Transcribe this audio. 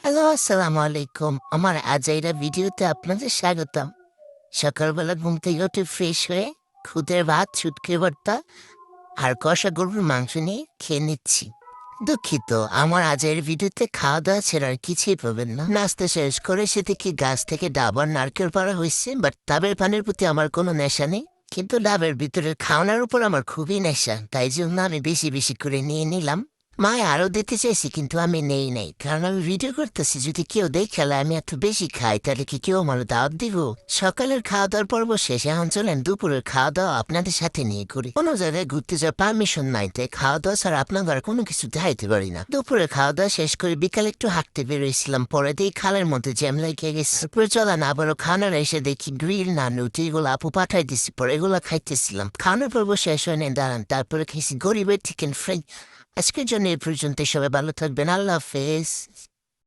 Hello, আসসালামু আলাইকুম। আমার আজাইরা ভিডিওতে আপনাদের স্বাগতম। সকালবেলা ঘুম থেকে উঠে ফ্রেশ হয়ে খুদের ভাত, শুটকি ভর্তা আর কষা গরুর মাংস নিয়ে খেয়ে নিচ্ছি। দুঃখিত, আমার আজের ভিডিওতে খাওয়া দাওয়া ছাড়া আর কিছুই পাবেন না। নাস্তা শেষ করে সে দেখি গাছ থেকে ডাব আর নারকেল পাড়া হয়েছে, বাট ডাবের পানির প্রতি আমার কোনো নেশা নেই। কিন্তু ডাবের ভিতরের খাওয়ানোর উপর আমার খুবই নেশা, তাই জন্য আমি বেশি বেশি করে নিয়ে নিলাম। মায় আরো দিতে চাইছি, কিন্তু আমি নেই নাই, কারণ আমি ভিডিও করতেছি। যদি কেউ দেখে আমি এত বেশি খাই, তাহলে কি কেউ আমার দাওয়াত দিব? সকালের খাওয়া দাওয়ার পর্ব শেষে এখন চলেন দুপুরের খাওয়া দাওয়া আপনাদের সাথে নিয়ে করি। কোনো জায়গায় ঘুরতে যাওয়ার পারমিশন নাই, তাই খাওয়া দাওয়া ছাড়া আপনাদের আর কোনো কিছু দেখাইতে পারি না। দুপুরে খাওয়া দাওয়া শেষ করে বিকালে একটু হাঁটতে বেরোইছিলাম, পরে দিয়ে খালের মধ্যে জ্যাম লেগে গেছে। তারপরে চলেন আবারও খানার এসে দেখি গ্রিল না রুটি এগুলো আপু পাঠাই দিছি, পরে এগুলো খাইতেছিলাম। খাওয়ানোর পর্ব শেষ হয়ে নেন দাঁড়ান, তারপরে খেয়েছি গরিবের চিকেন ফ্রাই। আজকের জন্য এই পর্যন্ত, সবাই ভালো থাকবেন, আল্লাহ হাফেজ।